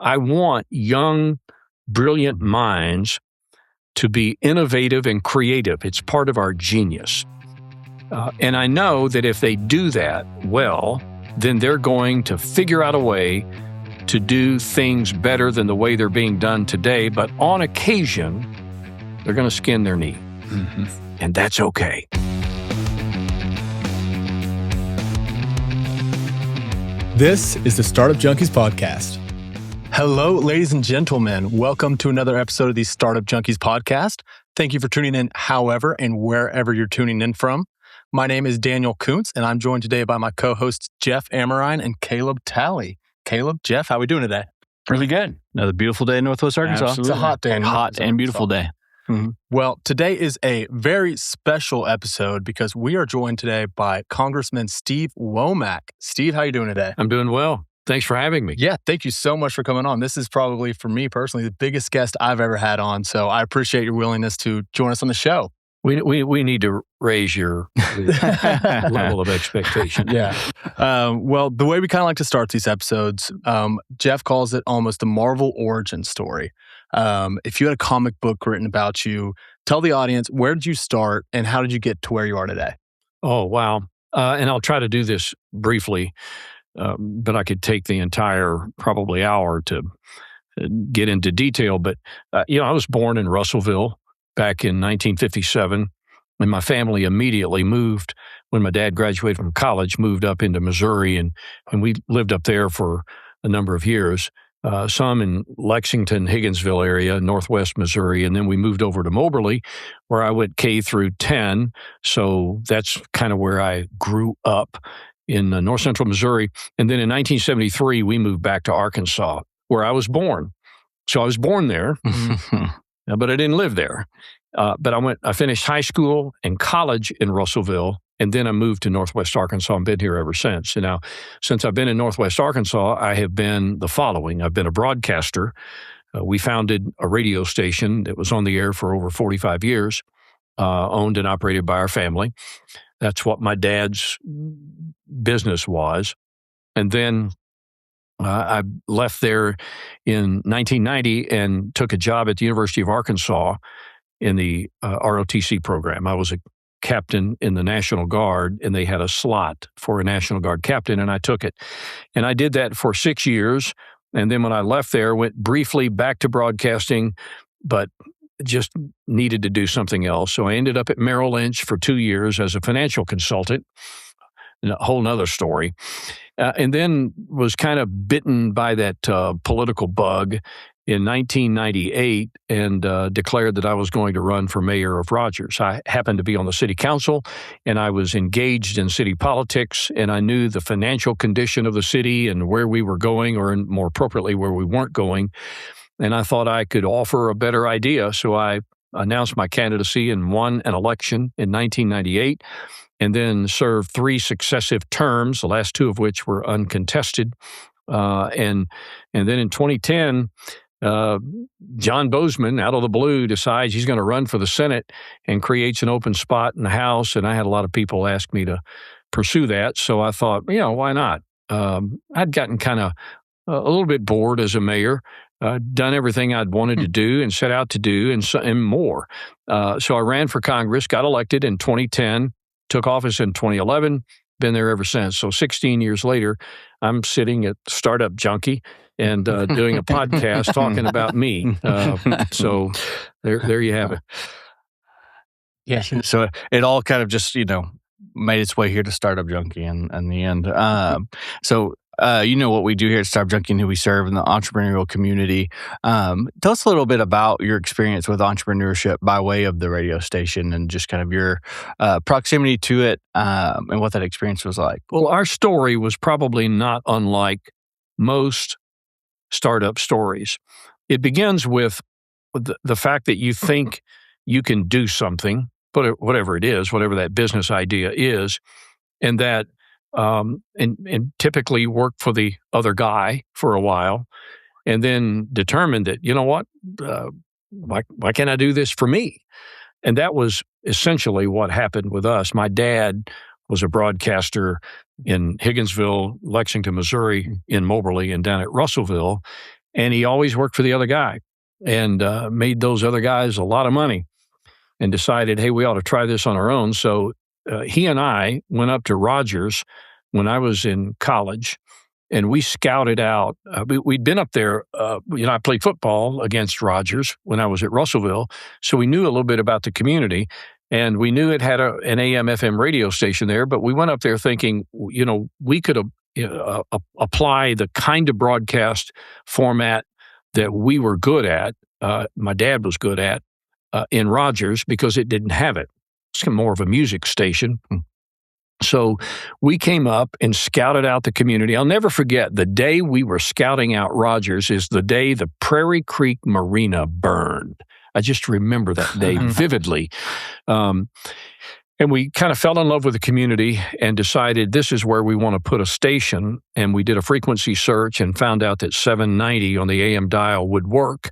I want young, brilliant minds to be innovative and creative. It's part of our genius. And I know that if they do that well, then they're going to figure out a way to do things better than the way they're being done today. But on occasion, they're going to skin their knee. Mm-hmm. And that's okay. This is the Startup Junkies podcast. Hello, ladies and gentlemen. Welcome to another episode of the Startup Junkies podcast. Thank you for tuning in however and wherever you're tuning in from. My name is Daniel Koontz, and I'm joined today by my co-hosts, Jeff Amerine and Caleb Talley. Caleb, Jeff, how are we doing today? Really good. Another beautiful day in Northwest Arkansas. Absolutely. It's a hot day. Hot and beautiful day. Mm-hmm. Well, today is a very special episode because we are joined today by Congressman Steve Womack. Steve, how are you doing today? I'm doing well. Thanks for having me. Yeah, thank you so much for coming on. This is probably, for me personally, the biggest guest I've ever had on. So I appreciate your willingness to join us on the show. We need to raise your level of expectation. Yeah. Well, the way we kind of like to start these episodes, Jeff calls it almost a Marvel origin story. If you had a comic book written about you, tell the audience, where did you start and how did you get to where you are today? Oh, wow. And I'll try to do this briefly, but I could take the entire probably hour to get into detail. But, I was born in Russellville back in 1957, and my family immediately moved when my dad graduated from college, moved up into Missouri, and we lived up there for a number of years. Some in Lexington, Higginsville area, Northwest Missouri, and then we moved over to Moberly, where I went K through 10. So that's kind of where I grew up in North Central Missouri. And then in 1973, we moved back to Arkansas, where I was born. So I was born there, but I didn't live there. But I finished high school and college in Russellville. And then I moved to Northwest Arkansas and been here ever since. And now, since I've been in Northwest Arkansas, I have been the following. I've been a broadcaster. We founded a radio station that was on the air for over 45 years, owned and operated by our family. That's what my dad's business was. And then I left there in 1990 and took a job at the University of Arkansas in the ROTC program. I was a captain in the National Guard, and they had a slot for a National Guard captain, and I took it. And I did that for 6 years, and then when I left there, went briefly back to broadcasting, but just needed to do something else. So I ended up at Merrill Lynch for 2 years as a financial consultant, a whole nother story. And then was kind of bitten by that political bug in 1998 and declared that I was going to run for mayor of Rogers. I happened to be on the city council, and I was engaged in city politics, and I knew the financial condition of the city and where we were going, or more appropriately, where we weren't going. And I thought I could offer a better idea. So I announced my candidacy and won an election in 1998, and then served 3 successive terms, the last 2 of which were uncontested. And then in 2010, John Bozeman, out of the blue, decides he's going to run for the Senate and creates an open spot in the House. And I had a lot of people ask me to pursue that. So I thought, why not? I'd gotten kind of a little bit bored as a mayor, done everything I'd wanted to do and set out to do and more. So I ran for Congress, got elected in 2010, took office in 2011, been there ever since. So 16 years later, I'm sitting at Startup Junkie and doing a podcast talking about me. So there you have it. Yeah. So it all kind of just, made its way here to Startup Junkie in the end. So what we do here at Startup Junkie and who we serve in the entrepreneurial community. Tell us a little bit about your experience with entrepreneurship by way of the radio station and just kind of your proximity to it and what that experience was like. Well, our story was probably not unlike most startup stories. It begins with the fact that you think you can do something, whatever it is, whatever that business idea is, and that and typically work for the other guy for a while, and then determine that, why can't I do this for me? And that was essentially what happened with us. My dad was a broadcaster in Higginsville, Lexington, Missouri, in Moberly, and down at Russellville. and he always worked for the other guy and made those other guys a lot of money, and decided, hey, we ought to try this on our own. So he and I went up to Rogers when I was in college, and we scouted out. We'd been up there. I played football against Rogers when I was at Russellville, so we knew a little bit about the community, and we knew it had an AM/FM radio station there. But we went up there thinking, we could apply the kind of broadcast format that we were good at. My dad was good at in Rogers, because it didn't have it. It's more of a music station. So we came up and scouted out the community. I'll never forget the day we were scouting out Rogers is the day the Prairie Creek Marina burned. I just remember that day vividly. And we kind of fell in love with the community and decided this is where we want to put a station. And we did a frequency search and found out that 790 on the AM dial would work.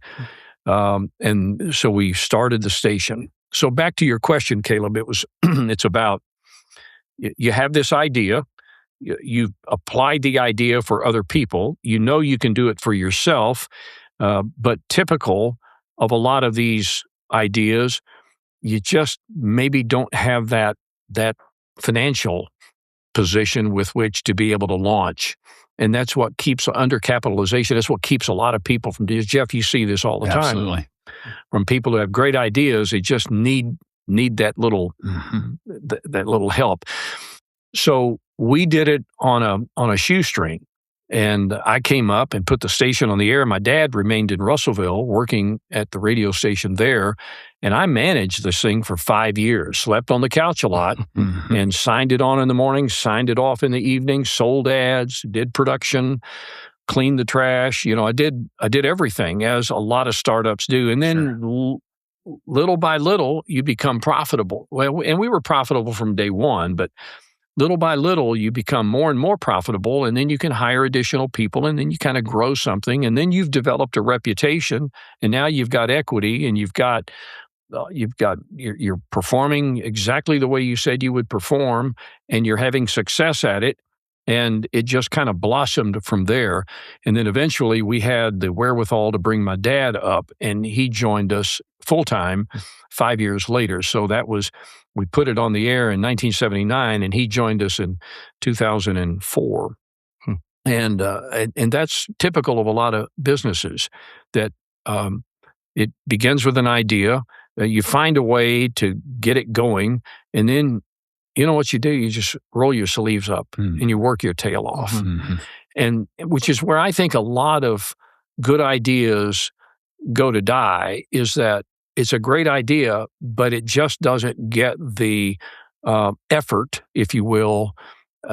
And so we started the station. So back to your question, Caleb, it's about, you have this idea, you've applied the idea for other people, you can do it for yourself, but typical of a lot of these ideas, you just maybe don't have that financial position with which to be able to launch. And that's what keeps undercapitalization. That's what keeps a lot of people from doing. Jeff, you see this all the time. Absolutely. From people who have great ideas, they just need that little that little help. So we did it on a shoestring, and I came up and put the station on the air. My dad remained in Russellville working at the radio station there, and I managed this thing for 5 years. Slept on the couch a lot, and signed it on in the morning, signed it off in the evening, sold ads, did production, cleaned the trash. I did everything, as a lot of startups do. And then little by little, you become profitable. Well, and we were profitable from day one, but little by little, you become more and more profitable, and then you can hire additional people, and then you kind of grow something, and then you've developed a reputation, and now you've got equity, and you're performing exactly the way you said you would perform, and you're having success at it, and it just kind of blossomed from there. And then eventually we had the wherewithal to bring my dad up, and he joined us full-time 5 years later. So we put it on the air in 1979, and he joined us in 2004. And that's typical of a lot of businesses, that it begins with an idea, you find a way to get it going, and then you know what you do? You just roll your sleeves up and you work your tail off. And which is where I think a lot of good ideas go to die, is that it's a great idea, but it just doesn't get the effort, if you will,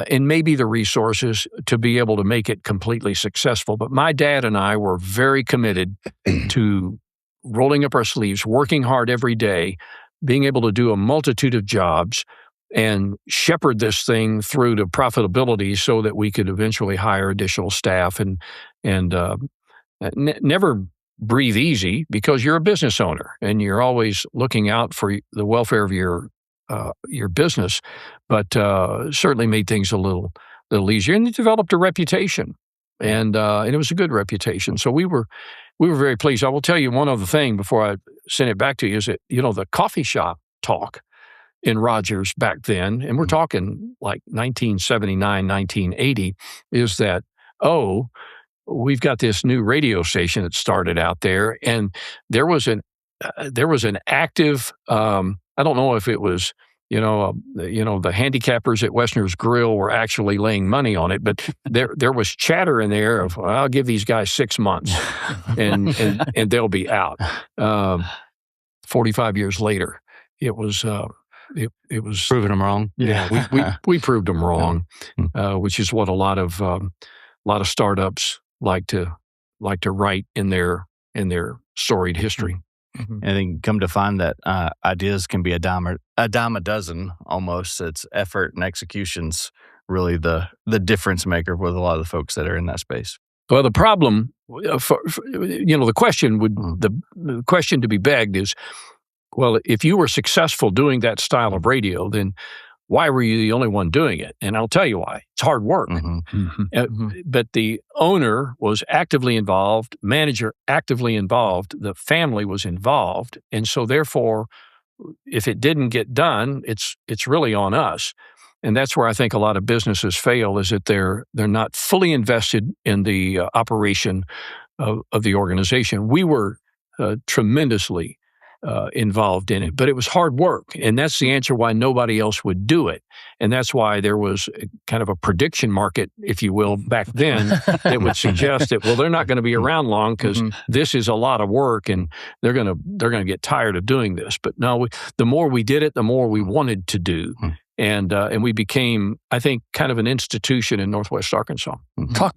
and maybe the resources to be able to make it completely successful. But my dad and I were very committed to rolling up our sleeves, working hard every day, being able to do a multitude of jobs, and shepherd this thing through to profitability so that we could eventually hire additional staff and never breathe easy, because you're a business owner and you're always looking out for the welfare of your business, but certainly made things a little easier, and it developed a reputation, and it was a good reputation. So we were very pleased. I will tell you one other thing before I send it back to you, is that the coffee shop talk in Rogers back then, and we're talking like 1979, 1980, is that, we've got this new radio station that started out there, and there was an active, I don't know if it was, the handicappers at Westner's Grill were actually laying money on it, but there was chatter in there of, I'll give these guys 6 months and they'll be out. 45 years later, it was proving them wrong. Yeah, we proved them wrong, which is what a lot of startups like to write in their storied history. I think come to find that ideas can be a dime a dozen almost. It's effort and execution's really the difference maker with a lot of the folks that are in that space. Well, the problem, the question to be begged is, well, if you were successful doing that style of radio, then why were you the only one doing it? And I'll tell you why. It's hard work. But the owner was actively involved, manager actively involved, the family was involved. And so therefore, if it didn't get done, it's really on us. And that's where I think a lot of businesses fail, is that they're not fully invested in the operation of the organization. We were tremendously involved in it, but it was hard work. And that's the answer why nobody else would do it. And that's why there was kind of a prediction market, if you will, back then that would suggest that, well, they're not going to be around long because this is a lot of work and they're going to get tired of doing this. But no, the more we did it, the more we wanted to do. And we became, I think, kind of an institution in Northwest Arkansas.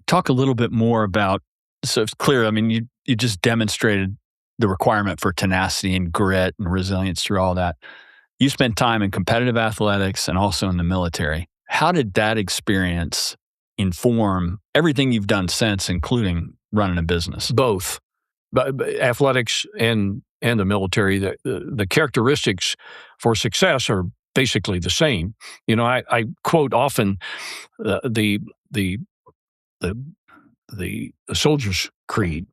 Talk a little bit more about, so it's clear, I mean, you just demonstrated the requirement for tenacity and grit and resilience through all that. You spent time in competitive athletics and also in the military. How did that experience inform everything you've done since, including running a business? Both. But athletics and the military, the characteristics for success are basically the same. You know, I quote often the soldier's creed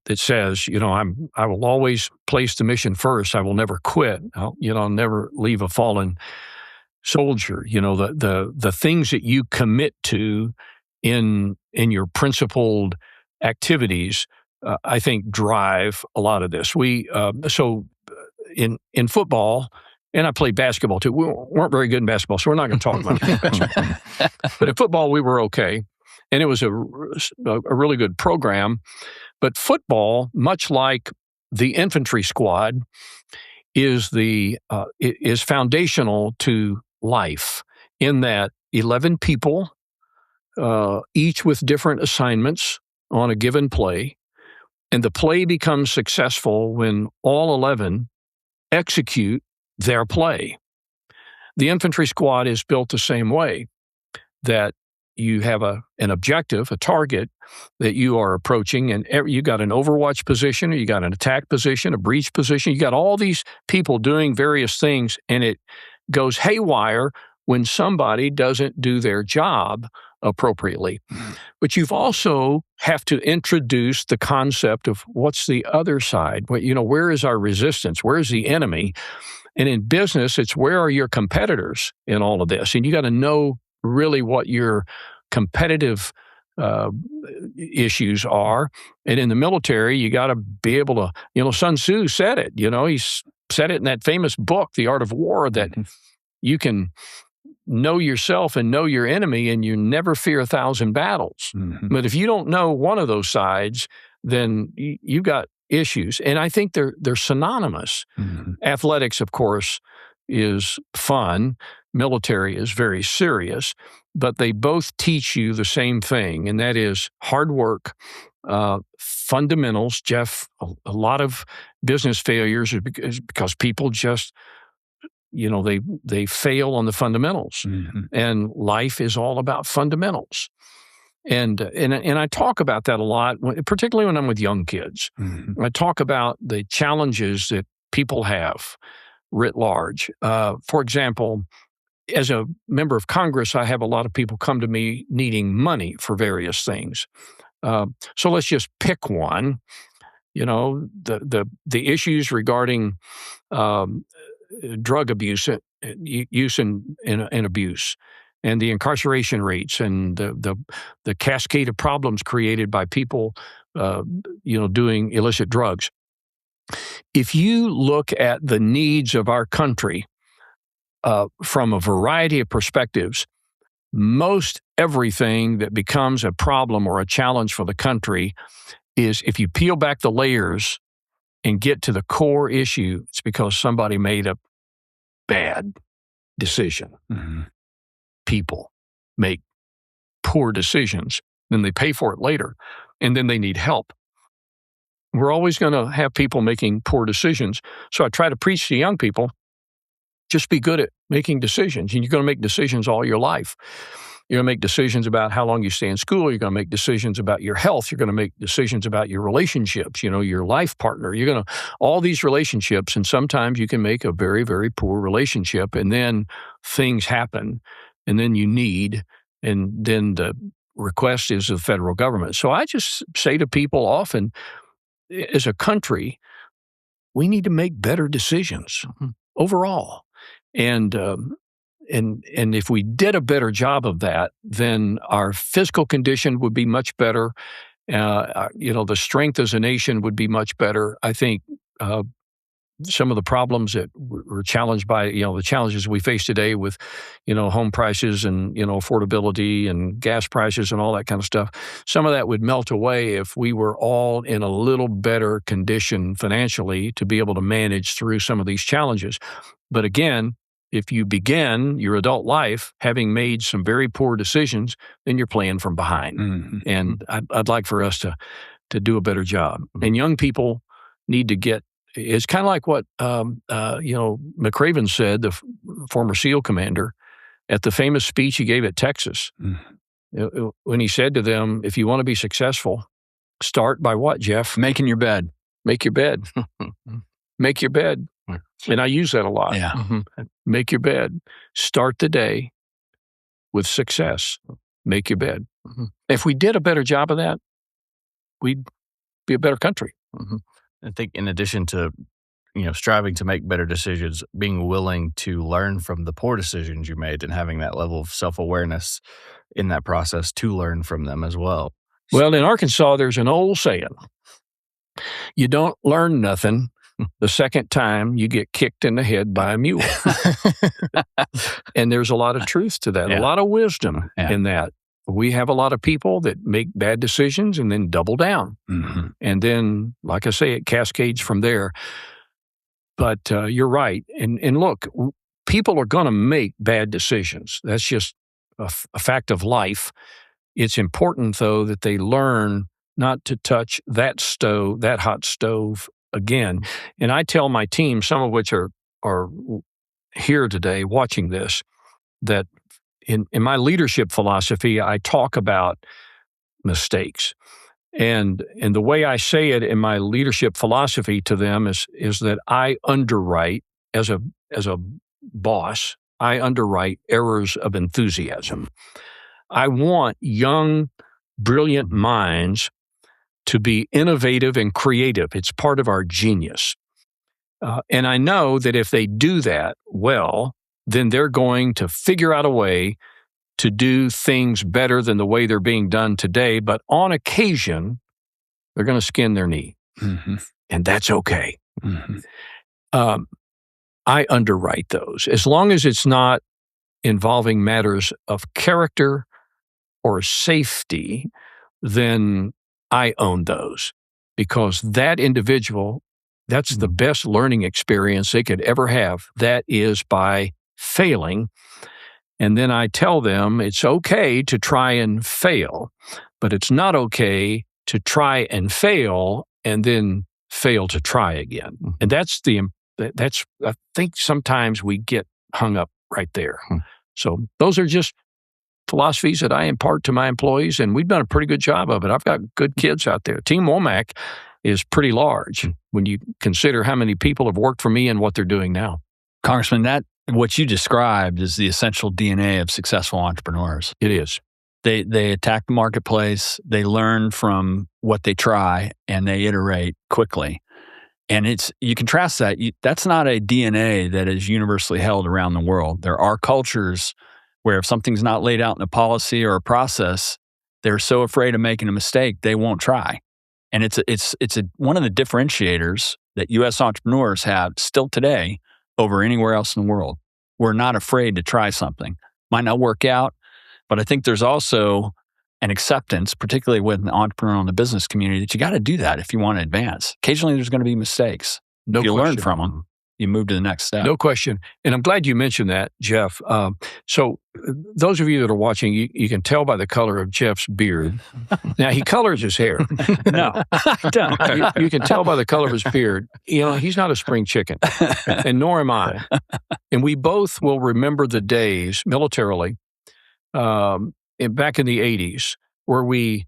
that says, you know, I will always place the mission first. I will never quit. I'll never leave a fallen soldier. You know, the things that you commit to in your principled activities, I think drive a lot of this. So in football. And I played basketball too. We weren't very good in basketball, so we're not going to talk about basketball. But in football, we were okay. And it was a really good program. But football, much like the infantry squad, is foundational to life in that 11 people, each with different assignments on a given play. And the play becomes successful when all 11 execute their play. The infantry squad is built the same way, that you have an objective, a target that you are approaching, and you got an overwatch position, or you got an attack position, a breach position. You got all these people doing various things, and it goes haywire when somebody doesn't do their job appropriately. But you've also have to introduce the concept of what's the other side. Where is our resistance? Where is the enemy? And in business, it's where are your competitors in all of this? And you got to know really what your competitive issues are. And in the military, you got to be able to, Sun Tzu said it, he said it in that famous book, The Art of War, that you can know yourself and know your enemy and you never fear 1,000 battles. But if you don't know one of those sides, then you got issues. And I think they're synonymous. Athletics, of course, is fun. Military is very serious, but they both teach you the same thing, and that is hard work, fundamentals. Jeff, a lot of business failures is because people just, they fail on the fundamentals, and life is all about fundamentals. And I talk about that a lot, particularly when I'm with young kids. I talk about the challenges that people have writ large. For example, as a member of Congress, I have a lot of people come to me needing money for various things. So let's just pick one. The issues regarding drug abuse, use and abuse, and the incarceration rates, and the cascade of problems created by people, doing illicit drugs. If you look at the needs of our country from a variety of perspectives, most everything that becomes a problem or a challenge for the country is, if you peel back the layers and get to the core issue, it's because somebody made a bad decision. People make poor decisions, then they pay for it later, and then they need help. We're always going to have people making poor decisions. So I try to preach to young people, just be good at making decisions, and you're going to make decisions all your life. You're going to make decisions about how long you stay in school. You're going to make decisions about your health. You're going to make decisions about your relationships, your life partner. You're going to, all these relationships, and sometimes you can make a very, very poor relationship, and then things happen, and then you need, and then the request is the federal government. So I just say to people often, as a country, we need to make better decisions overall. And if we did a better job of that, then our fiscal condition would be much better. The strength as a nation would be much better. I think some of the problems that we're challenged by, the challenges we face today with, home prices and, affordability and gas prices and all that kind of stuff, some of that would melt away if we were all in a little better condition financially to be able to manage through some of these challenges. But again, if you begin your adult life having made some very poor decisions, then you're playing from behind. Mm-hmm. And I'd like for us to do a better job. And young people need to get. It's kind of like what McRaven said, the former SEAL commander, at the famous speech he gave at Texas, when he said to them, "If you want to be successful, start by what, Jeff? Making your bed. Make your bed. Make your bed." And I use that a lot. Yeah. Mm-hmm. Make your bed. Start the day with success. Make your bed. Mm-hmm. If we did a better job of that, we'd be a better country. Mm-hmm. I think in addition to, striving to make better decisions, being willing to learn from the poor decisions you made and having that level of self-awareness in that process to learn from them as well. Well, in Arkansas, there's an old saying, you don't learn nothing the second time you get kicked in the head by a mule. And there's a lot of truth to that, a lot of wisdom in that. We have a lot of people that make bad decisions and then double down. Mm-hmm. And then, like I say, it cascades from there. But you're right. And look, people are going to make bad decisions. That's just a fact of life. It's important, though, that they learn not to touch that hot stove again. And I tell my team, some of which are here today watching this, that in my leadership philosophy, I talk about mistakes. And the way I say it in my leadership philosophy to them is that I underwrite, as a boss, I underwrite errors of enthusiasm. I want young, brilliant minds to be innovative and creative. It's part of our genius. And I know that if they do that well, then they're going to figure out a way to do things better than the way they're being done today. But on occasion, they're going to skin their knee. Mm-hmm. And that's okay. Mm-hmm. I underwrite those. As long as it's not involving matters of character or safety, then I own those. Because that individual, that's the best learning experience they could ever have. That is by failing. And then I tell them it's okay to try and fail, but it's not okay to try and fail and then fail to try again. And that's I think sometimes we get hung up right there. So those are just philosophies that I impart to my employees, and we've done a pretty good job of it. I've got good kids out there. Team Womack is pretty large when you consider how many people have worked for me and what they're doing now. Congressman, what you described is the essential DNA of successful entrepreneurs. It is. They attack the marketplace, they learn from what they try, and they iterate quickly. And you contrast that. That's not a DNA that is universally held around the world. There are cultures where if something's not laid out in a policy or a process, they're so afraid of making a mistake, they won't try. And it's one of the differentiators that U.S. entrepreneurs have still today over anywhere else in the world. We're not afraid to try something. Might not work out, but I think there's also an acceptance, particularly with an entrepreneur in the business community, that you got to do that if you want to advance. Occasionally, there's going to be mistakes. No if you question. learn from them, you move to the next step. No question. And I'm glad you mentioned that, Jeff. So those of you that are watching, you can tell by the color of Jeff's beard. Now, he colors his hair. No, I don't. You can tell by the color of his beard. He's not a spring chicken, and nor am I. And we both will remember the days militarily back in the 80s, where we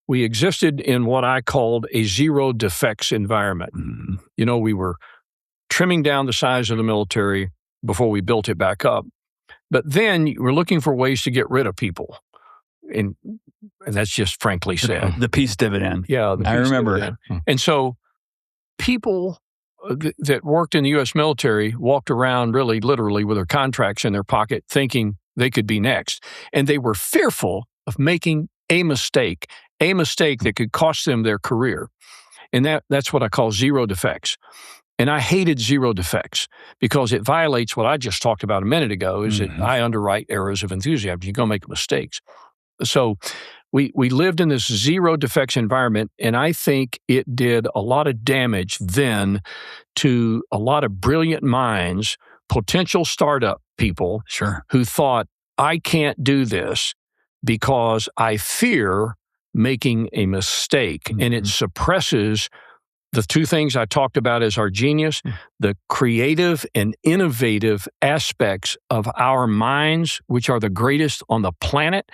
existed in what I called a zero defects environment. Mm-hmm. We were trimming down the size of the military before we built it back up. But then we're looking for ways to get rid of people. And that's just frankly said. The peace dividend. Yeah, I remember. Dividend. And so people that worked in the U.S. military walked around really literally with their contracts in their pocket thinking they could be next. And they were fearful of making a mistake that could cost them their career. And that's what I call zero defects. And I hated zero defects because it violates what I just talked about a minute ago, is that I underwrite errors of enthusiasm. You're going to make mistakes. So we lived in this zero defects environment, and I think it did a lot of damage then to a lot of brilliant minds, potential startup people who thought, I can't do this because I fear making a mistake. And it suppresses the two things I talked about as our genius, the creative and innovative aspects of our minds, which are the greatest on the planet.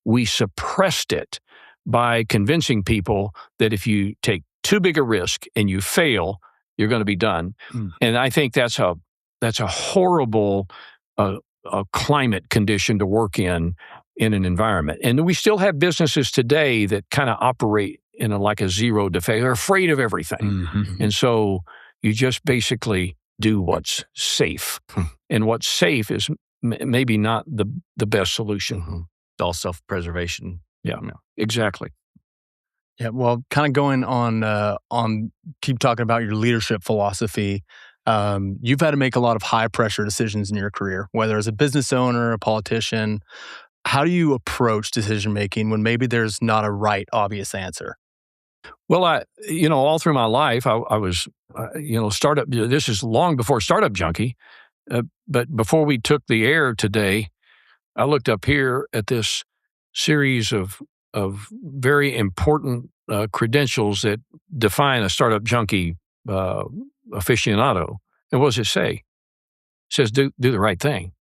We suppressed it by convincing people that if you take too big a risk and you fail, you're going to be done. And I think that's a horrible climate condition to work in an environment. And we still have businesses today that kind of operate in like a zero defect. They're afraid of everything. And so you just basically do what's safe. And what's safe is maybe not the best solution. It's all self-preservation. Yeah, exactly. Yeah, well, kind of going on keep talking about your leadership philosophy. You've had to make a lot of high-pressure decisions in your career, whether as a business owner, a politician. How do you approach decision-making when maybe there's not a right, obvious answer? Well, all through my life, I was, startup. This is long before Startup Junkie, but before we took the air today, I looked up here at this series of very important credentials that define a Startup Junkie aficionado. And what does it say? It says do the right thing,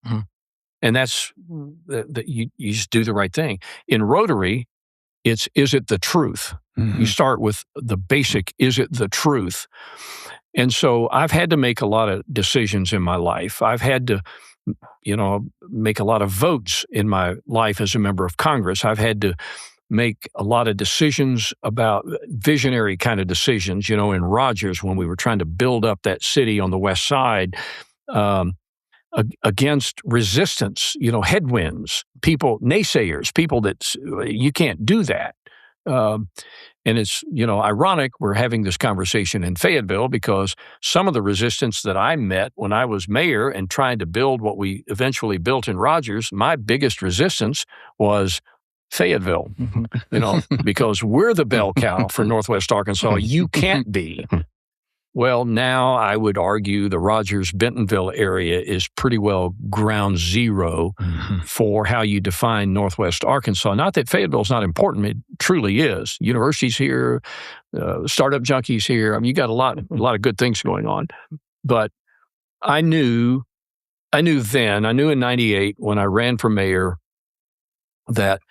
and that's that you just do the right thing. In Rotary, is it the truth? You start with the basic, is it the truth? And so I've had to make a lot of decisions in my life. I've had to, make a lot of votes in my life as a member of Congress. I've had to make a lot of decisions about visionary kind of decisions, in Rogers when we were trying to build up that city on the west side, against resistance, headwinds, people, naysayers, people that you can't do that. And it's, ironic we're having this conversation in Fayetteville because some of the resistance that I met when I was mayor and trying to build what we eventually built in Rogers, my biggest resistance was Fayetteville, because we're the bell cow for Northwest Arkansas. You can't be. Well, now I would argue the Rogers-Bentonville area is pretty well ground zero for how you define Northwest Arkansas. Not that Fayetteville is not important; it truly is. Universities here, Startup Junkies here. I mean, you got a lot of good things going on. But I knew in '98 when I ran for mayor that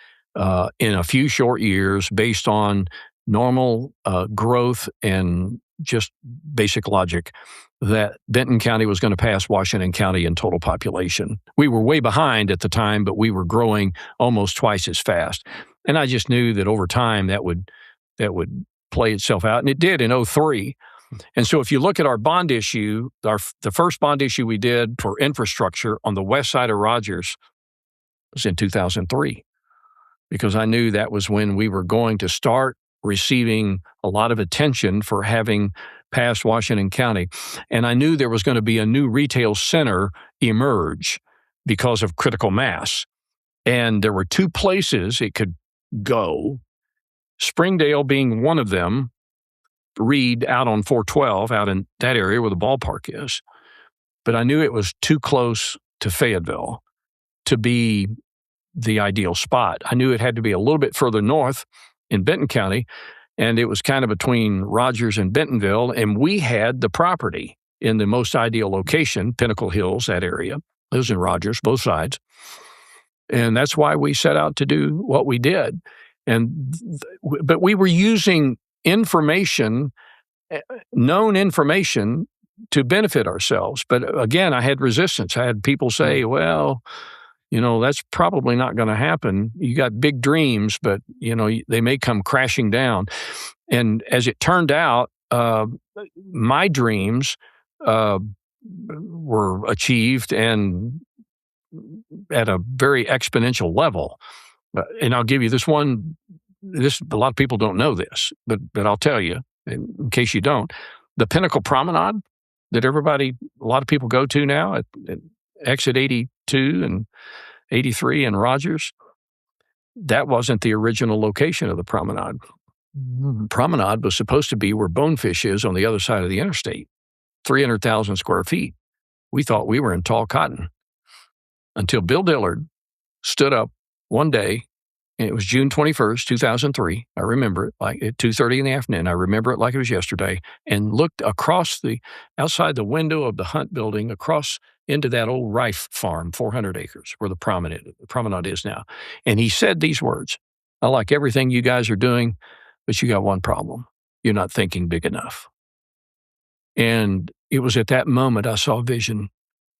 in a few short years, based on normal growth and just basic logic, that Benton County was going to pass Washington County in total population. We were way behind at the time, but we were growing almost twice as fast. And I just knew that over time that would play itself out, and it did in '03. And so if you look at our bond issue, the first bond issue we did for infrastructure on the west side of Rogers was in 2003, because I knew that was when we were going to start receiving a lot of attention for having passed Washington County. And I knew there was going to be a new retail center emerge because of critical mass. And there were two places it could go, Springdale being one of them, Reed out on 412, out in that area where the ballpark is. But I knew it was too close to Fayetteville to be the ideal spot. I knew it had to be a little bit further north in Benton County, and it was kind of between Rogers and Bentonville, and we had the property in the most ideal location, Pinnacle Hills, that area. It was in Rogers, both sides. And that's why we set out to do what we did. But we were using information, known information, to benefit ourselves. But again, I had resistance. I had people say, well, that's probably not going to happen. You got big dreams, but, they may come crashing down. And as it turned out, my dreams were achieved and at a very exponential level. And I'll give you this one. A lot of people don't know this, but I'll tell you in case you don't. The Pinnacle Promenade that a lot of people go to now at exit 82 and 83 in Rogers, that wasn't the original location of the Promenade. Promenade was supposed to be where Bonefish is on the other side of the interstate, 300,000 square feet. We thought we were in tall cotton until Bill Dillard stood up one day, and it was June 21st, 2003. I remember it like at 2:30 in the afternoon. I remember it like it was yesterday, and looked outside the window of the Hunt building across into that old Rife farm, 400 acres, where the Promenade is now. And he said these words: I like everything you guys are doing, but you got one problem. You're not thinking big enough. And it was at that moment I saw vision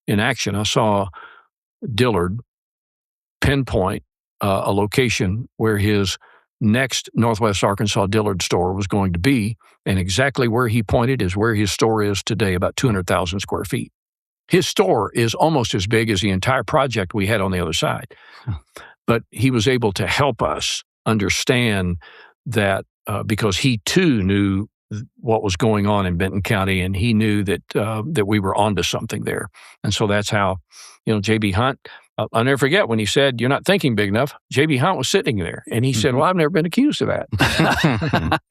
in action. I saw Dillard pinpoint a location where his next Northwest Arkansas Dillard store was going to be, and exactly where he pointed is where his store is today, about 200,000 square feet. His store is almost as big as the entire project we had on the other side. But he was able to help us understand that because he too knew what was going on in Benton County, and he knew that we were onto something there. And so that's how, J.B. Hunt, I'll never forget when he said, you're not thinking big enough. J.B. Hunt was sitting there, and he said, well, I've never been accused of that.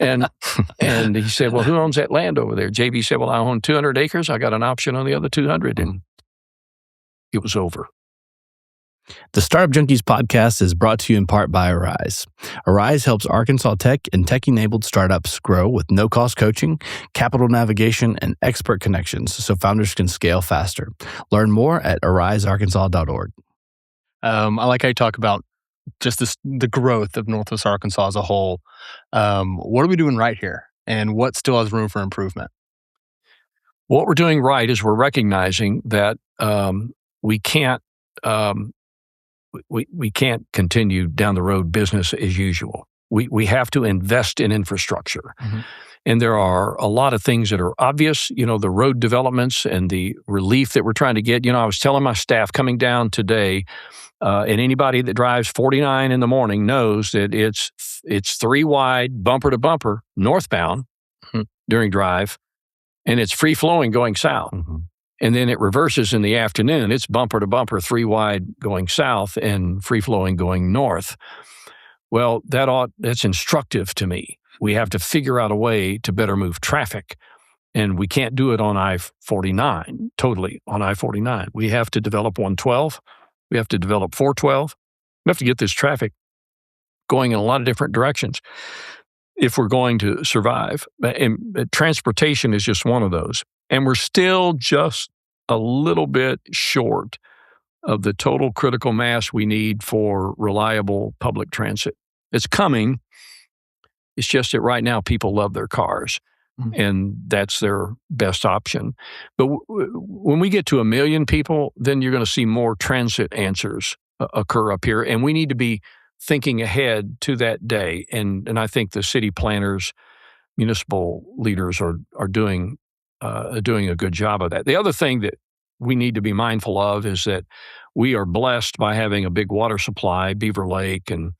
and he said, well, who owns that land over there? J.B. said, well, I own 200 acres. I got an option on the other 200, and it was over. The Startup Junkies podcast is brought to you in part by Arise. Arise helps Arkansas tech and tech-enabled startups grow with no-cost coaching, capital navigation, and expert connections so founders can scale faster. Learn more at arisearkansas.org. I like how you talk about just the growth of Northwest Arkansas as a whole. What are we doing right here, and what still has room for improvement? What we're doing right is we're recognizing that we can't we can't continue down the road business as usual. We have to invest in infrastructure. Mm-hmm. And there are a lot of things that are obvious, the road developments and the relief that we're trying to get. I was telling my staff coming down today, and anybody that drives 49 in the morning knows that it's 3 wide, bumper to bumper, northbound during drive, and it's free flowing going south. Mm-hmm. And then it reverses in the afternoon. It's bumper to bumper, 3 wide going south and free flowing going north. Well, that's instructive to me. We have to figure out a way to better move traffic. And we can't do it on I-49, totally on I-49. We have to develop 112. We have to develop 412. We have to get this traffic going in a lot of different directions if we're going to survive. And transportation is just one of those. And we're still just a little bit short of the total critical mass we need for reliable public transit. It's coming. It's just that right now people love their cars, and that's their best option. But when we get to 1 million people, then you're going to see more transit answers occur up here, and we need to be thinking ahead to that day. And I think the city planners, municipal leaders are doing a good job of that. The other thing that we need to be mindful of is that we are blessed by having a big water supply, Beaver Lake, and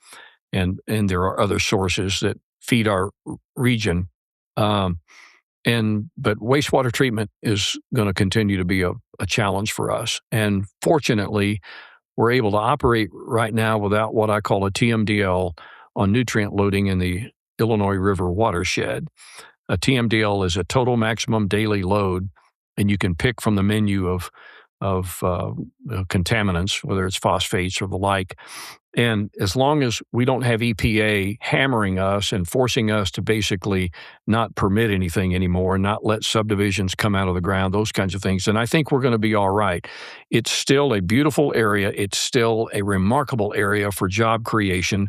there are other sources that feed our region. But wastewater treatment is going to continue to be a challenge for us. And fortunately, we're able to operate right now without what I call a TMDL on nutrient loading in the Illinois River watershed. A TMDL is a total maximum daily load, and you can pick from the menu of contaminants, whether it's phosphates or the like. And as long as we don't have EPA hammering us and forcing us to basically not permit anything anymore, not let subdivisions come out of the ground, those kinds of things, then I think we're going to be all right. It's still a beautiful area. It's still a remarkable area for job creation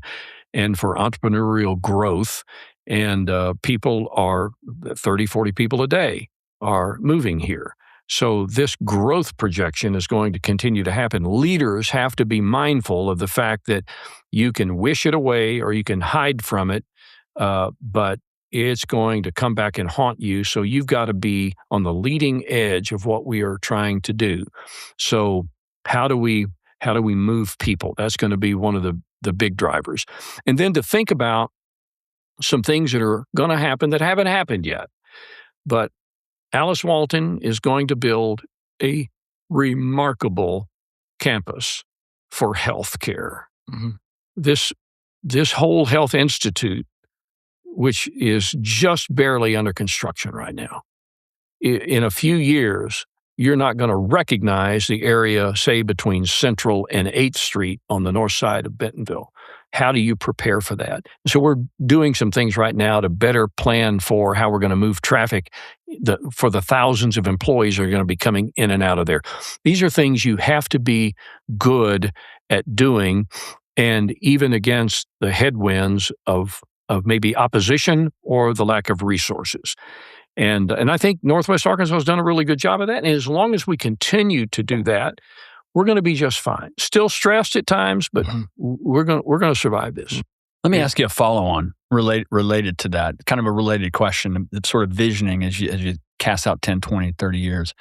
and for entrepreneurial growth. And people are 30, 40 people a day are moving here. So this growth projection is going to continue to happen. Leaders have to be mindful of the fact that you can wish it away or you can hide from it, but it's going to come back and haunt you. So you've got to be on the leading edge of what we are trying to do. So how do we move people? That's going to be one of the big drivers. And then to think about some things that are going to happen that haven't happened yet. But Alice Walton is going to build a remarkable campus for healthcare. Mm-hmm. This whole health institute, which is just barely under construction right now, in a few years, you're not going to recognize the area, say, between Central and 8th Street on the north side of Bentonville. How do you prepare for that? So we're doing some things right now to better plan for how we're going to move traffic for the thousands of employees that are going to be coming in and out of there. These are things you have to be good at doing, and even against the headwinds of maybe opposition or the lack of resources. And I think Northwest Arkansas has done a really good job of that. And as long as we continue to do that, we're going to be just fine. Still stressed at times, but we're going to survive this. Let me ask you a follow-on related to that, kind of a related question, sort of visioning as you cast out 10, 20, 30 years.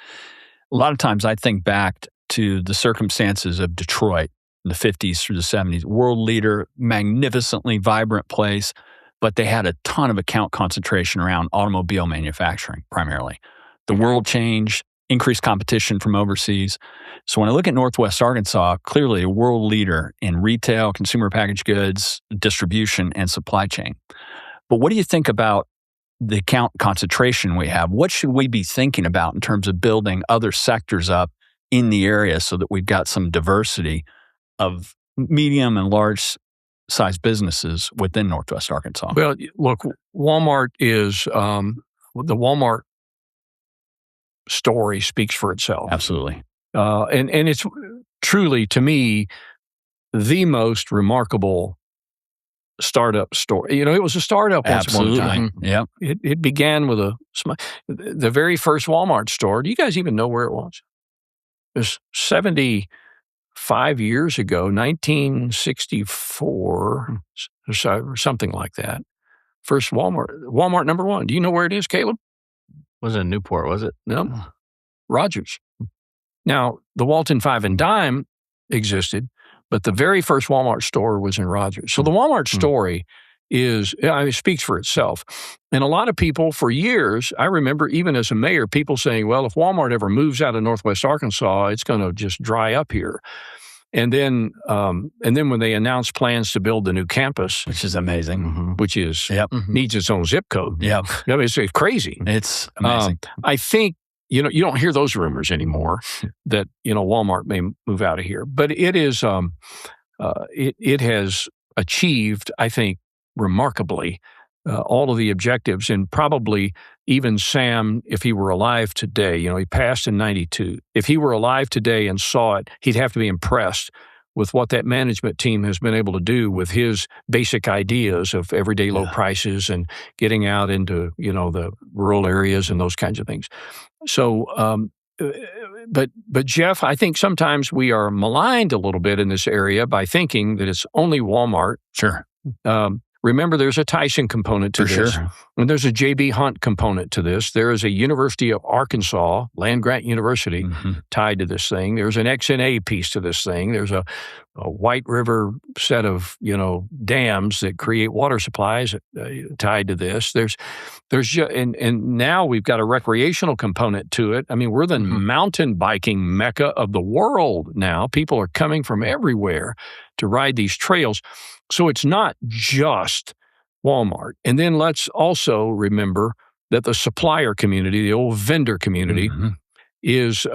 A lot of times I think back to the circumstances of Detroit in the 50s through the 70s. World leader, magnificently vibrant place, but they had a ton of account concentration around automobile manufacturing primarily. The world changed, increased competition from overseas. So when I look at Northwest Arkansas, clearly a world leader in retail, consumer packaged goods, distribution, and supply chain. But what do you think about the account concentration we have? What should we be thinking about in terms of building other sectors up in the area so that we've got some diversity of medium and large size businesses within Northwest Arkansas? Well, look, Walmart is the Walmart story speaks for itself. Absolutely. And it's truly, to me, the most remarkable startup story. You know, it was a startup once upon a time. Yeah. It began with the very first Walmart store. Do you guys even know where it was? It was 75 years ago, 1964, or something like that. First Walmart number one. Do you know where it is, Caleb? Was it in Newport, was it? No. Rogers. Now, the Walton 5 and Dime existed, but the very first Walmart store was in Rogers. So the Walmart story it speaks for itself. And a lot of people for years, I remember even as a mayor, people saying, well, if Walmart ever moves out of Northwest Arkansas, it's going to just dry up here. And then when they announced plans to build the new campus, which is amazing, which is needs its own zip code. Yep. I mean, it's crazy. It's amazing. I think, you don't hear those rumors anymore that, Walmart may move out of here, but it is, it has achieved, I think, remarkably, all of the objectives, and probably even Sam, if he were alive today, he passed in 92. If he were alive today and saw it, he'd have to be impressed with what that management team has been able to do with his basic ideas of everyday low prices and getting out into, the rural areas and those kinds of things. So, but Jeff, I think sometimes we are maligned a little bit in this area by thinking that it's only Walmart. Sure. Remember, there's a Tyson component to this. Sure. And there's a J.B. Hunt component to this. There is a University of Arkansas, land-grant university, tied to this thing. There's an XNA piece to this thing. There's a White River set of, dams that create water supplies tied to this. There's and now we've got a recreational component to it. I mean, we're the mountain biking mecca of the world now. People are coming from everywhere to ride these trails. So it's not just Walmart. And then let's also remember that the supplier community, the old vendor community, is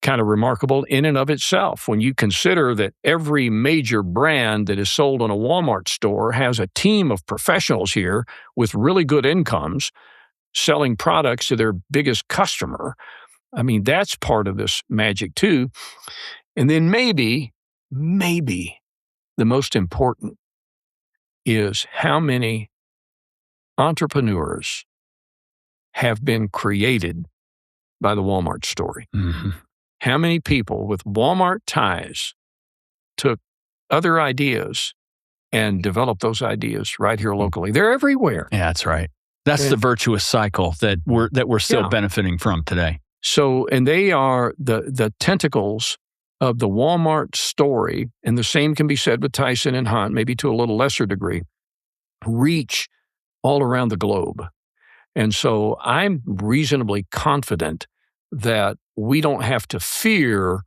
kind of remarkable in and of itself when you consider that every major brand that is sold in a Walmart store has a team of professionals here with really good incomes selling products to their biggest customer. I mean, that's part of this magic too. And then maybe the most important is how many entrepreneurs have been created by the Walmart story. Mm-hmm. How many people with Walmart ties took other ideas and developed those ideas right here locally? They're everywhere. Yeah, that's right. That's the virtuous cycle that we're still benefiting from today. So, and they are the tentacles of the Walmart story, and the same can be said with Tyson and Hunt, maybe to a little lesser degree, reach all around the globe. And so I'm reasonably confident that we don't have to fear,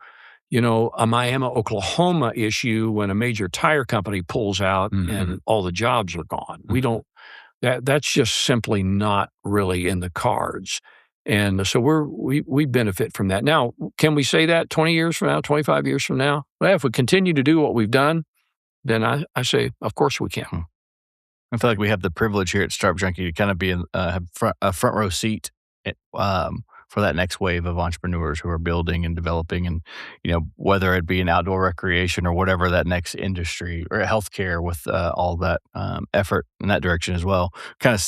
a Miami, Oklahoma issue when a major tire company pulls out and all the jobs are gone. We don't, that's just simply not really in the cards. And so we benefit from that. Now, can we say that 20 years from now, 25 years from now? Well, if we continue to do what we've done, then I say, of course we can. I feel like we have the privilege here at Startup Junkie to kind of be in have a front row seat for that next wave of entrepreneurs who are building and developing, and whether it be in outdoor recreation or whatever that next industry, or healthcare with all that effort in that direction as well. Kind of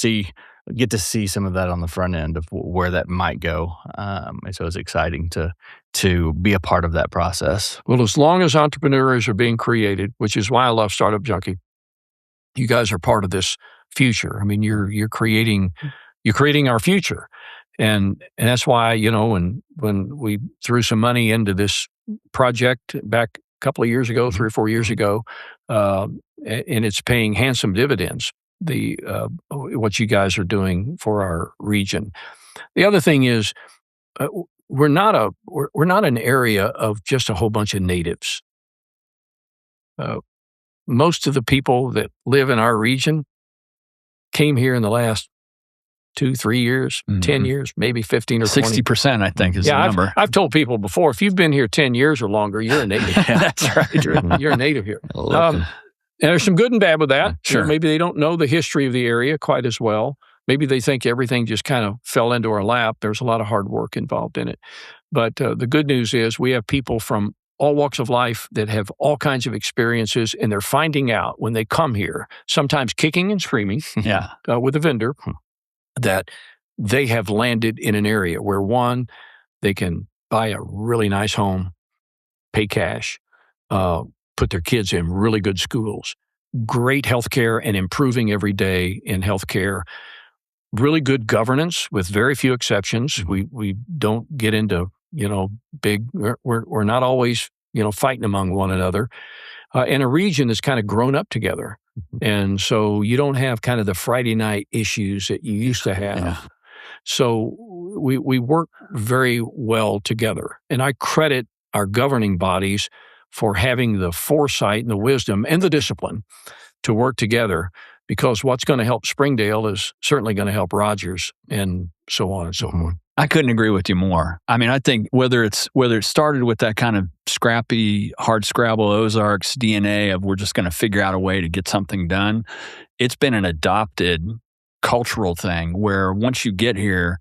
get to see some of that on the front end of where that might go, and so it's exciting to be a part of that process. Well, as long as entrepreneurs are being created, which is why I love Startup Junkie, you guys are part of this future. I mean, you're creating our future, and that's why when we threw some money into this project back a couple of years ago, 3 or 4 years ago, and it's paying handsome dividends. What you guys are doing for our region. The other thing is, we're not an area of just a whole bunch of natives. Most of the people that live in our region came here in the last 2-3 years, 10 years, maybe 15 or 20. 60%, I think, is the number. I've told people before, if you've been here 10 years or longer, you're a native. That's right. You're a native here. And there's some good and bad with that. Sure. Maybe they don't know the history of the area quite as well. Maybe they think everything just kind of fell into our lap. There's a lot of hard work involved in it. But the good news is we have people from all walks of life that have all kinds of experiences, and they're finding out when they come here, sometimes kicking and screaming with a vendor, that they have landed in an area where, one, they can buy a really nice home, pay cash, put their kids in really good schools, great healthcare and improving every day in healthcare, really good governance with very few exceptions. We don't get into, big, we're not always, fighting among one another, and a region that's kind of grown up together. And so you don't have kind of the Friday night issues that you used to have. Yeah. So we work very well together. And I credit our governing bodies for having the foresight and the wisdom and the discipline to work together, because what's going to help Springdale is certainly going to help Rogers, and so on and so forth. I couldn't agree with you more. I mean, I think whether it started with that kind of scrappy, hard scrabble Ozarks DNA of we're just going to figure out a way to get something done, it's been an adopted cultural thing where once you get here,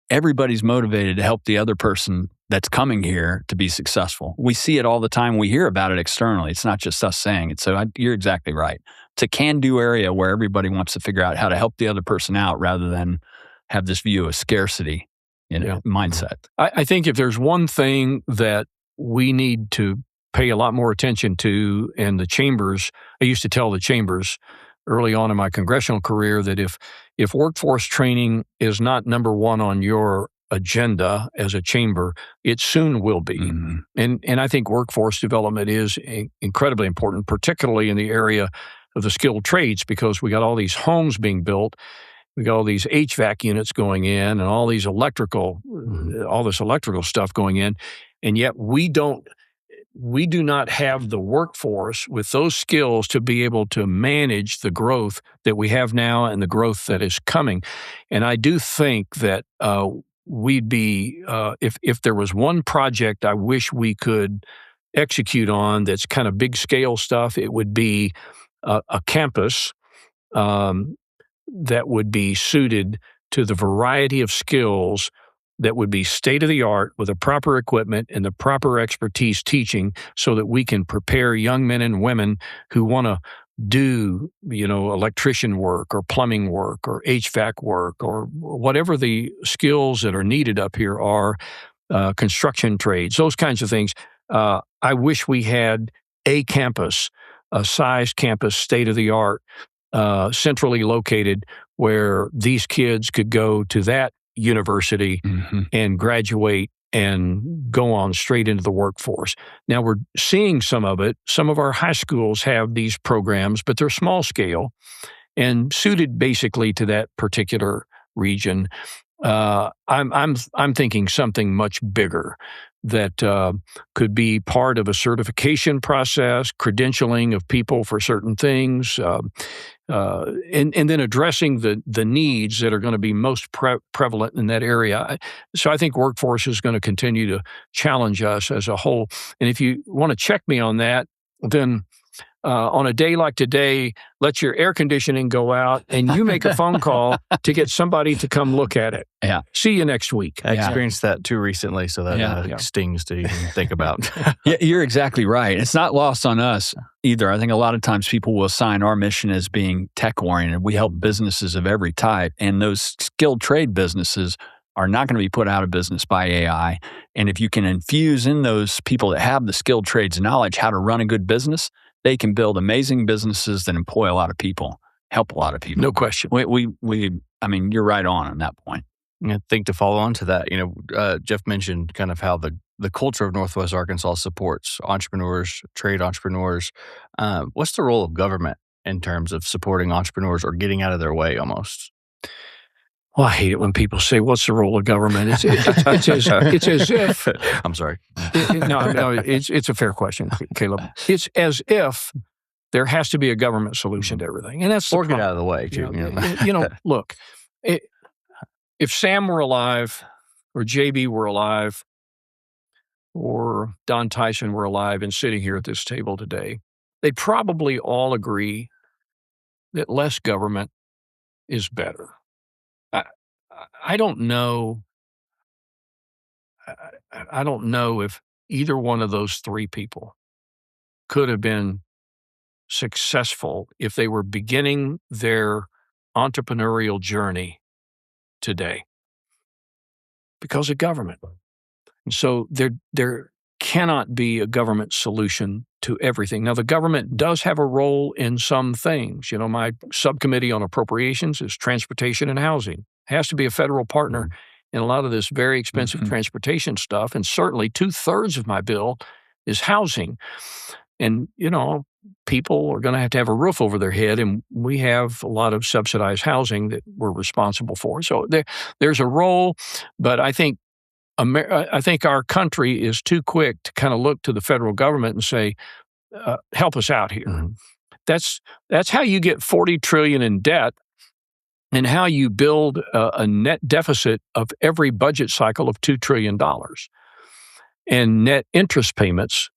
everybody's motivated to help the other person that's coming here to be successful. We see it all the time. We hear about it externally. It's not just us saying it. So you're exactly right. It's a can-do area where everybody wants to figure out how to help the other person out rather than have this view of scarcity mindset. I think if there's one thing that we need to pay a lot more attention to, and the chambers, I used to tell the chambers early on in my congressional career that if workforce training is not number one on your agenda as a chamber, it soon will be. Mm-hmm. And I think workforce development is incredibly important, particularly in the area of the skilled trades, because we got all these homes being built. We got all these HVAC units going in and all these all this electrical stuff going in. And yet we do not have the workforce with those skills to be able to manage the growth that we have now and the growth that is coming. And I do think that we'd be if there was one project I wish we could execute on that's kind of big scale stuff, it would be a campus that would be suited to the variety of skills that would be state of the art with the proper equipment and the proper expertise teaching, so that we can prepare young men and women who want to do, electrician work or plumbing work or HVAC work or whatever the skills that are needed up here are, construction trades, those kinds of things. I wish we had a campus, a sized campus, state of the art, centrally located, where these kids could go to that university and graduate and go on straight into the workforce. Now we're seeing some of it. Some of our high schools have these programs, but they're small scale and suited basically to that particular region. I'm thinking something much bigger that could be part of a certification process, credentialing of people for certain things, and then addressing the needs that are going to be most prevalent in that area. So I think workforce is going to continue to challenge us as a whole. And if you want to check me on that, then on a day like today, let your air conditioning go out and you make a phone call to get somebody to come look at it. Yeah. See you next week. I experienced that too recently, so that stings to even think about. Yeah, you're exactly right. It's not lost on us either. I think a lot of times people will assign our mission as being tech-oriented. We help businesses of every type, and those skilled trade businesses are not going to be put out of business by AI. And if you can infuse in those people that have the skilled trades knowledge how to run a good business, they can build amazing businesses that employ a lot of people, help a lot of people. No question. I mean, you're right on that point. I think to follow on to that, Jeff mentioned kind of how the culture of Northwest Arkansas supports entrepreneurs, trade entrepreneurs. What's the role of government in terms of supporting entrepreneurs or getting out of their way almost? Well, I hate it when people say, "What's the role of government?" It's as if. I'm sorry. No, it's a fair question, Caleb. It's as if there has to be a government solution to everything, and that's or get out of the way too. Look, if Sam were alive, or JB were alive, or Don Tyson were alive and sitting here at this table today, they'd probably all agree that less government is better. I don't know. I don't know if either one of those three people could have been successful if they were beginning their entrepreneurial journey today because of government. And so there cannot be a government solution to everything. Now, the government does have a role in some things. My subcommittee on appropriations is transportation and housing. It has to be a federal partner in a lot of this very expensive transportation stuff. And certainly 2/3 of my bill is housing. And, people are going to have a roof over their head. And we have a lot of subsidized housing that we're responsible for. So there's a role, but I think our country is too quick to kind of look to the federal government and say, help us out here. Mm-hmm. That's how you get $40 trillion in debt and how you build a net deficit of every budget cycle of $2 trillion. And net interest payments,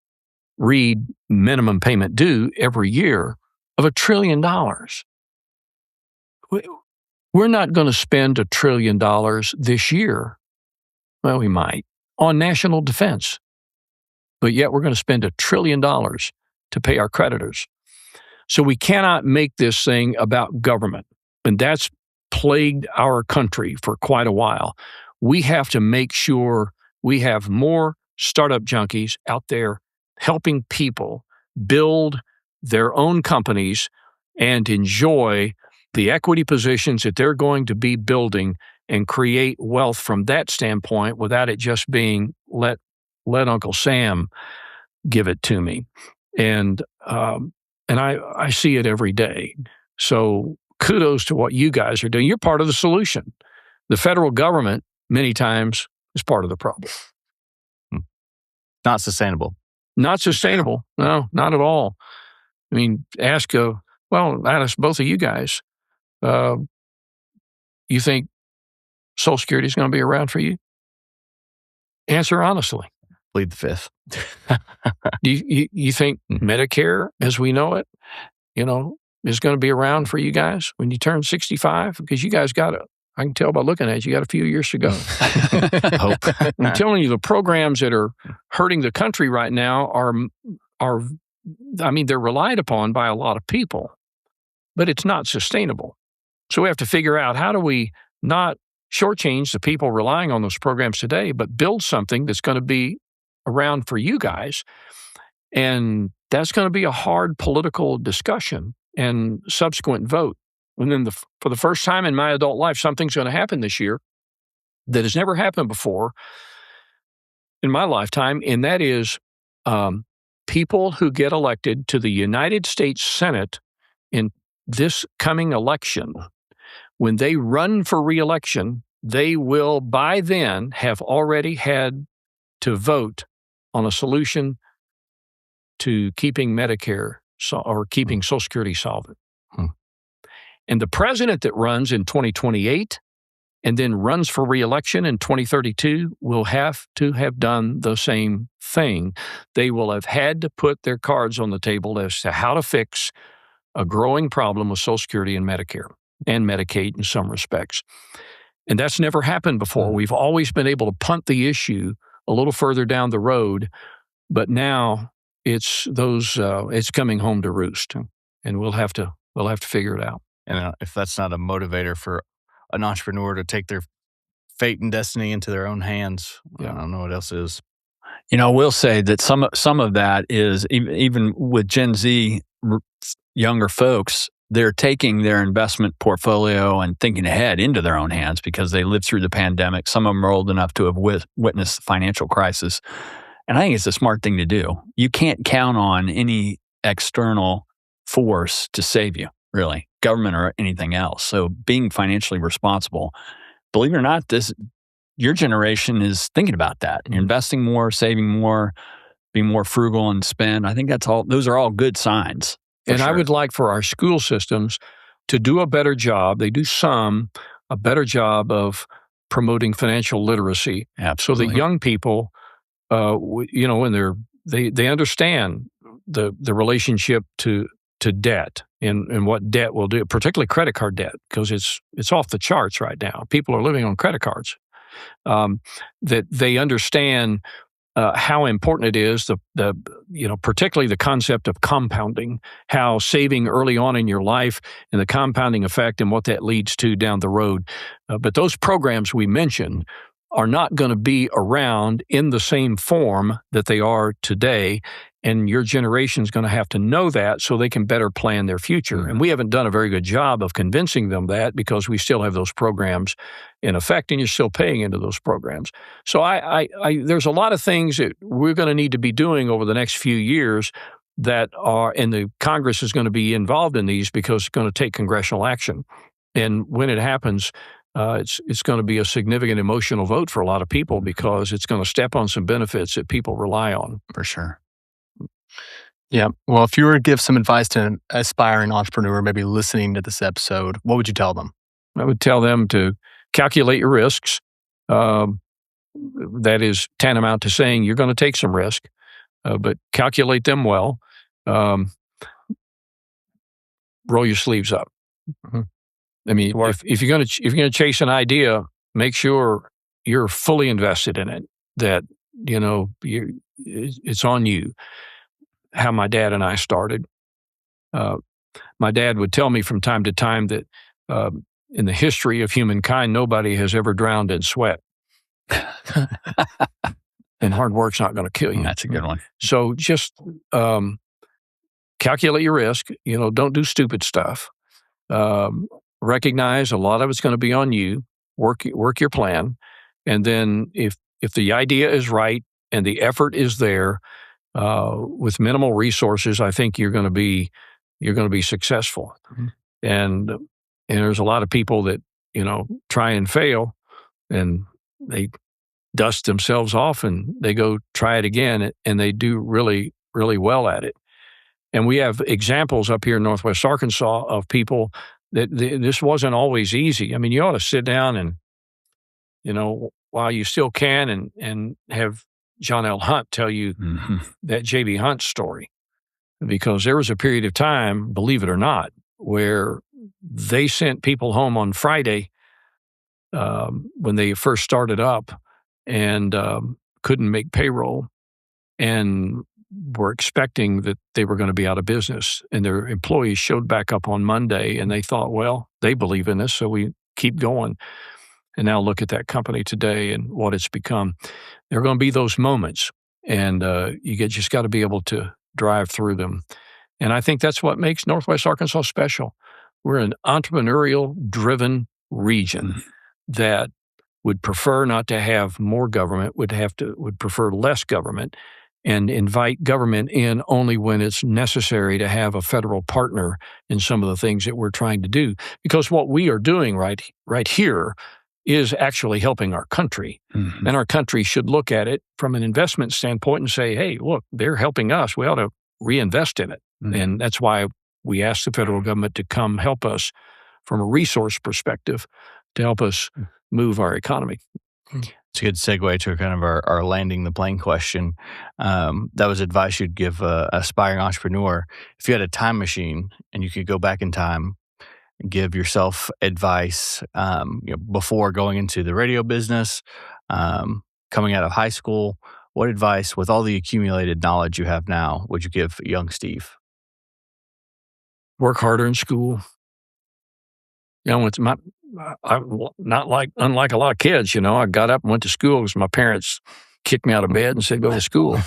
read minimum payment due every year, of $1 trillion. We're not going to spend $1 trillion this year. Well, we might, on national defense. But yet we're going to spend $1 trillion to pay our creditors. So we cannot make this thing about government. And that's plagued our country for quite a while. We have to make sure we have more startup junkies out there helping people build their own companies and enjoy the equity positions that they're going to be building and create wealth from that standpoint without it just being let Uncle Sam give it to me. And I see it every day. So kudos to what you guys are doing. You're part of the solution. The federal government, many times, is part of the problem. Not sustainable. Not sustainable. No, not at all. I mean, ask both of you guys. You think Social Security is going to be around for you? Answer honestly. Plead the fifth. Do you think Medicare, as we know it, is going to be around for you guys when you turn 65? Because you guys I can tell by looking at you, got a few years to go. Hope. I'm telling you, the programs that are hurting the country right now are, they're relied upon by a lot of people, but it's not sustainable. So we have to figure out, how do we not shortchange the people relying on those programs today, but build something that's going to be around for you guys. And that's going to be a hard political discussion and subsequent vote. And then for the first time in my adult life, something's going to happen this year that has never happened before in my lifetime, and that is people who get elected to the United States Senate in this coming election, when they run for re-election, they will by then have already had to vote on a solution to keeping Medicare or keeping Social Security solvent. And the president that runs in 2028 and then runs for re-election in 2032 will have to have done the same thing. They will have had to put their cards on the table as to how to fix a growing problem with Social Security and Medicare and Medicaid in some respects. And that's never happened before. We've always been able to punt the issue a little further down the road, but now it's coming home to roost, and we'll have to figure it out. And if that's not a motivator for an entrepreneur to take their fate and destiny into their own hands, I don't know what else is. I will say that some of that is, even with Gen Z younger folks, they're taking their investment portfolio and thinking ahead into their own hands because they lived through the pandemic. Some of them are old enough to have witnessed the financial crisis. And I think it's a smart thing to do. You can't count on any external force to save you, really, government or anything else. So being financially responsible, believe it or not, your generation is thinking about that. You're investing more, saving more, being more frugal and spend. I think those are all good signs. And sure. I would like for our school systems to do a better job. They do a better job of promoting financial literacy. Absolutely. So that young people, when they understand the relationship to debt and what debt will do, particularly credit card debt, because it's off the charts right now. People are living on credit cards. That they understand how important it is, particularly the concept of compounding, how saving early on in your life and the compounding effect and what that leads to down the road. But those programs we mentioned are not going to be around in the same form that they are today. And your generation is going to have to know that so they can better plan their future. And we haven't done a very good job of convincing them that, because we still have those programs in effect and you're still paying into those programs. So there's a lot of things that we're going to need to be doing over the next few years and the Congress is going to be involved in these because it's going to take congressional action. And when it happens, it's going to be a significant emotional vote for a lot of people because it's going to step on some benefits that people rely on. For sure. Yeah. Well, if you were to give some advice to an aspiring entrepreneur, maybe listening to this episode, what would you tell them? I would tell them to calculate your risks. That is tantamount to saying you're going to take some risk, but calculate them well. Roll your sleeves up. Mm-hmm. I mean, if you're going to chase an idea, make sure you're fully invested in it. That it's on you. How my dad and I started. My dad would tell me from time to time that in the history of humankind, nobody has ever drowned in sweat. And hard work's not going to kill you. That's a good one. So just calculate your risk. Don't do stupid stuff. Recognize a lot of it's going to be on you. Work your plan, and then if the idea is right and the effort is there, with minimal resources, I think you're going to be successful. Mm-hmm. And there's a lot of people that try and fail, and they dust themselves off and they go try it again, and they do really, really well at it. And we have examples up here in Northwest Arkansas of people that this wasn't always easy. I mean, you ought to sit down and while you still can, and have John L. Hunt tell you that J.B. Hunt story, because there was a period of time, believe it or not, where they sent people home on Friday when they first started up and couldn't make payroll and were expecting that they were going to be out of business. And their employees showed back up on Monday, and they thought, well, they believe in this, so we keep going. And now look at that company today and what it's become. There are going to be those moments, and you just got to be able to drive through them. And I think that's what makes Northwest Arkansas special. We're an entrepreneurial-driven region that would prefer not to have more government, would prefer less government, and invite government in only when it's necessary to have a federal partner in some of the things that we're trying to do. Because what we are doing right here is actually helping our country. And our country should look at it from an investment standpoint and say, hey, look, they're helping us. We ought to reinvest in it. And that's why we ask the federal government to come help us from a resource perspective to help us move our economy. It's a good segue to kind of our landing the plane question. That was advice you'd give an aspiring entrepreneur. If you had a time machine and you could go back in time, give yourself advice before going into the radio business, coming out of high school, what advice, with all the accumulated knowledge you have now, would you give young Steve? Work harder in school. It's unlike a lot of kids, I got up and went to school because my parents kicked me out of bed and said, go to school.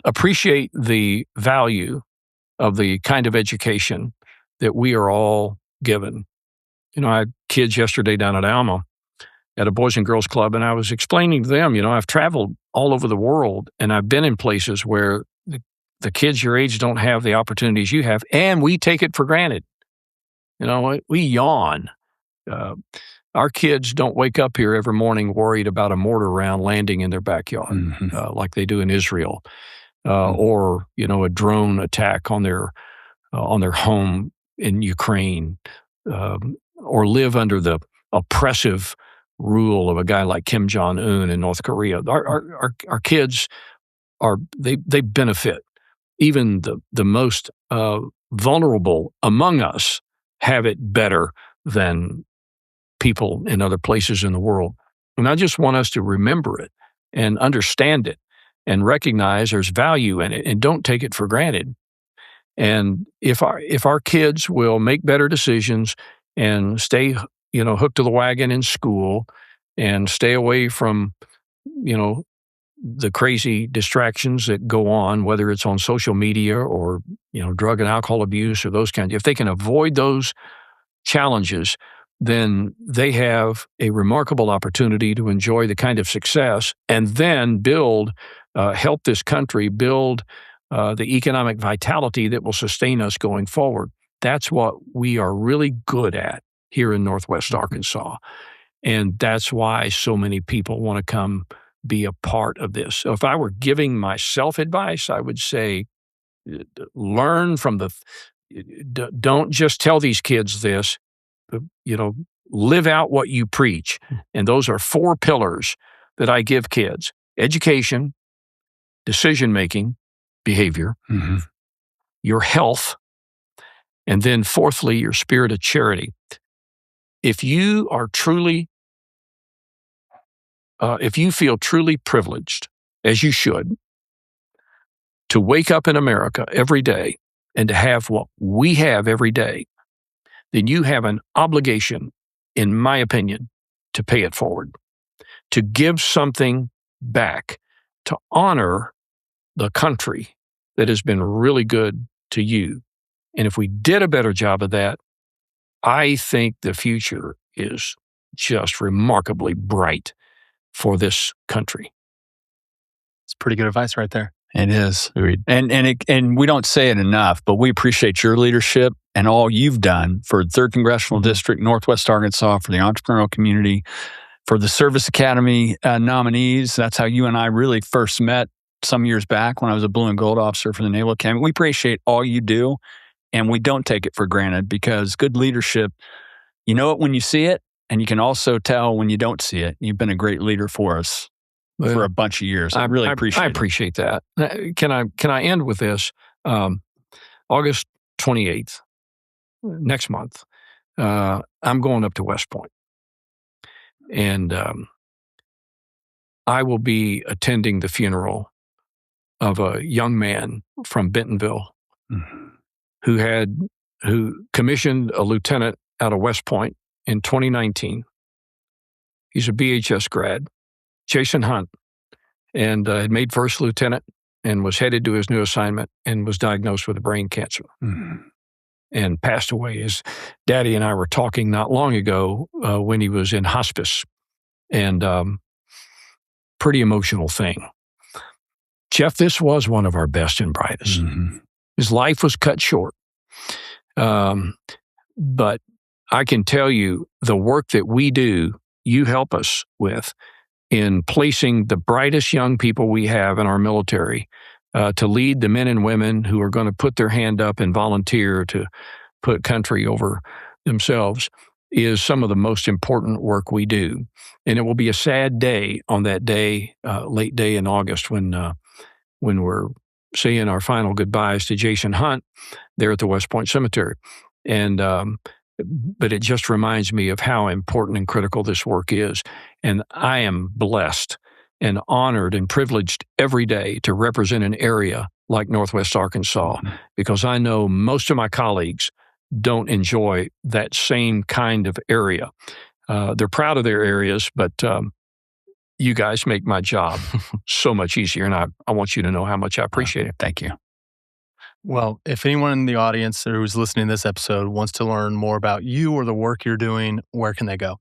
Appreciate the value of the kind of education that we are all given. I had kids yesterday down at Alma at a Boys and Girls Club, and I was explaining to them, I've traveled all over the world, and I've been in places where the kids your age don't have the opportunities you have, and we take it for granted. We yawn. Our kids don't wake up here every morning worried about a mortar round landing in their backyard like they do in Israel, or a drone attack on their home in Ukraine, or live under the oppressive rule of a guy like Kim Jong-un in North Korea. Our kids they benefit. Even the most vulnerable among us have it better than people in other places in the world. And I just want us to remember it and understand it and recognize there's value in it and don't take it for granted. And if our kids will make better decisions and stay, hooked to the wagon in school and stay away from, the crazy distractions that go on, whether it's on social media or, drug and alcohol abuse or those kinds, if they can avoid those challenges, then they have a remarkable opportunity to enjoy the kind of success and then help this country build the economic vitality that will sustain us going forward. That's what we are really good at here in Northwest Arkansas. And that's why so many people want to come be a part of this. So if I were giving myself advice, I would say, learn from don't just tell these kids this, live out what you preach. And those are 4 pillars that I give kids: education, decision-making, behavior, your health, and then fourthly, your spirit of charity. If you feel truly privileged, as you should, to wake up in America every day and to have what we have every day, then you have an obligation, in my opinion, to pay it forward, to give something back, to honor the country that has been really good to you. And if we did a better job of that, I think the future is just remarkably bright for this country. It's pretty good advice right there. It is. Agreed. And we don't say it enough, but we appreciate your leadership and all you've done for the 3rd Congressional District, Northwest Arkansas, for the entrepreneurial community, for the Service Academy nominees. That's how you and I really first met some years back when I was a Blue and Gold officer for the Naval Academy. We appreciate all you do, and we don't take it for granted, because good leadership, you know it when you see it, And you can also tell when you don't see it. You've been a great leader for us for a bunch of years. I really appreciate it. I appreciate that. Can I end with this? August 28th, next month, I'm going up to West Point. And I will be attending the funeral of a young man from Bentonville who commissioned a lieutenant out of West Point in 2019. He's a BHS grad, Jason Hunt, and had made first lieutenant and was headed to his new assignment and was diagnosed with a brain cancer and passed away. His daddy and I were talking not long ago when he was in hospice, and pretty emotional thing. Jeff, this was one of our best and brightest. His life was cut short. But I can tell you the work that we do, you help us with in placing the brightest young people we have in our military to lead the men and women who are going to put their hand up and volunteer to put country over themselves is some of the most important work we do. And it will be a sad day on that day, late day in August when we're saying our final goodbyes to Jason Hunt there at the West Point Cemetery. And but it just reminds me of how important and critical this work is. And I am blessed and honored and privileged every day to represent an area like Northwest Arkansas, because I know most of my colleagues don't enjoy that same kind of area. They're proud of their areas, but you guys make my job so much easier, and I want you to know how much I appreciate it. Thank you. Well, if anyone in the audience or who's listening to this episode wants to learn more about you or the work you're doing, where can they go?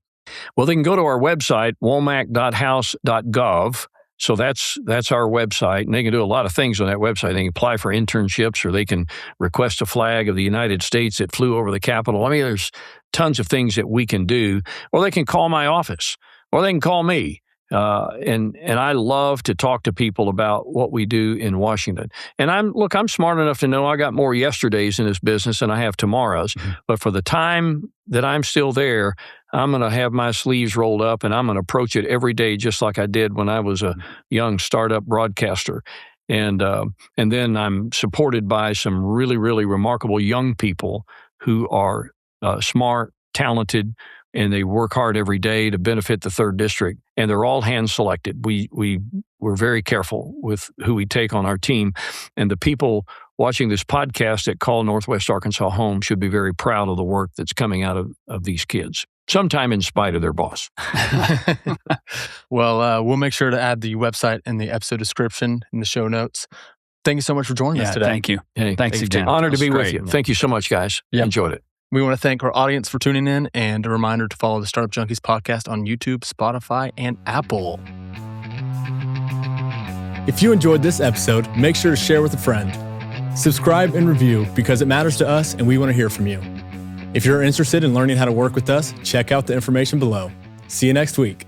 Well, they can go to our website, womack.house.gov. So that's our website, and they can do a lot of things on that website. They can apply for internships, or they can request a flag of the United States that flew over the Capitol. I mean, there's tons of things that we can do. Or they can call my office, or they can call me. And I love to talk to people about what we do in Washington. And I'm smart enough to know I got more yesterdays in this business than I have tomorrows. But for the time that I'm still there, I'm going to have my sleeves rolled up, and I'm going to approach it every day just like I did when I was a young startup broadcaster. And then I'm supported by some really, really remarkable young people who are smart, talented, and they work hard every day to benefit the 3rd District. And they're all hand-selected. We're very careful with who we take on our team. And the people watching this podcast that call Northwest Arkansas home should be very proud of the work that's coming out of these kids, sometime in spite of their boss. Well, we'll make sure to add the website in the episode description in the show notes. Thank you so much for joining us today. Thank you. Hey, thanks again. Honor to be with you. Thank you so much, guys. Enjoyed it. We want to thank our audience for tuning in, and a reminder to follow the Startup Junkies podcast on YouTube, Spotify, and Apple. If you enjoyed this episode, make sure to share with a friend. Subscribe and review because it matters to us and we want to hear from you. If you're interested in learning how to work with us, check out the information below. See you next week.